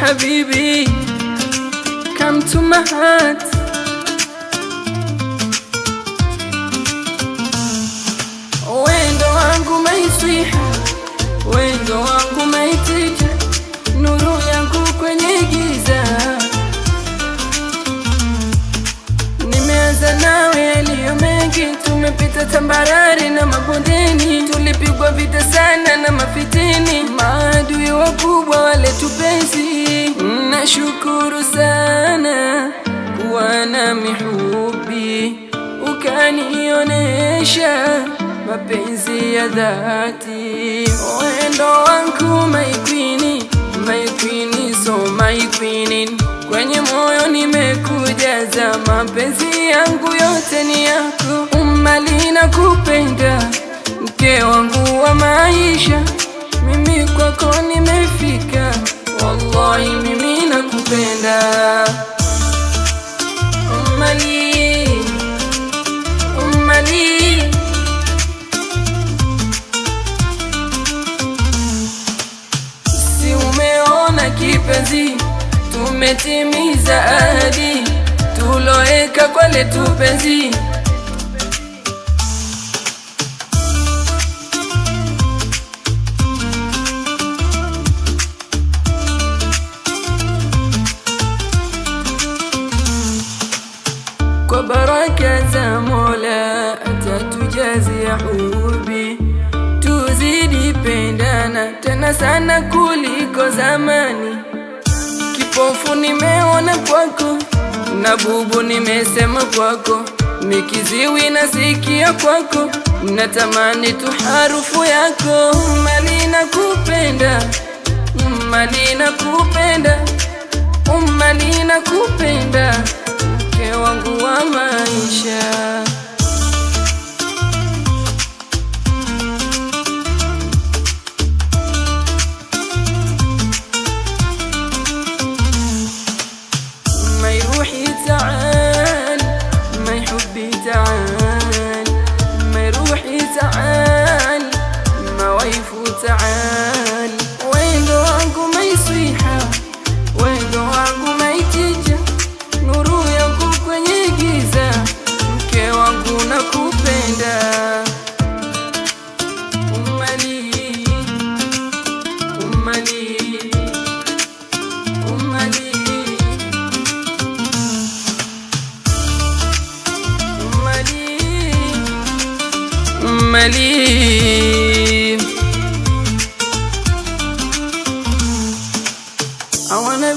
habibi, come to my heart. Wendo wangu maiswiha, wendo wangu maitija, nuru yangu kwenye giza. Nimeanza nawe yaliyo mengi, tumepita tambarare na mabondeni, tulipigwa vita sana na mafitini, maadui wakubwa wale tupenzi. Nashukuru sana kuwa na mihubi, ukanionesha mapenzi ya dhati. Wendo wangu my queen, my queen, so my queen. Kwenye moyo nimekujaza, mapenzi yangu yote ni yako. Umbali nakupenda, mke wangu wa maisha, mimi kwako nimefika, wallahi mimi nakupenda. Umbali, umbali, si umeona kipenzi, tumetimiza ahadi tuloeka kwa letu penzi. Kwa baraka za Mola atatujazi ya hubi, tuzidi pendana tena sana kuliko zamani. Kipofu nimeona kwako, na bubu nimesema kwako, mikiziwi nasikia kwako, natamani tu harufu yako. Mali nakupenda, mali nakupenda, mali nakupenda, mke wangu wa maisha. روحي تعال، ما حبي تعال، ما روحي تعال، ما ويفو تعال. ويندو wangu ما يصيحة، ويندو wangu ما يتيجا، nuru yangu kwenye giza, mke wangu nakupenda. Umbali, umbali, umbali, Mali. I wanna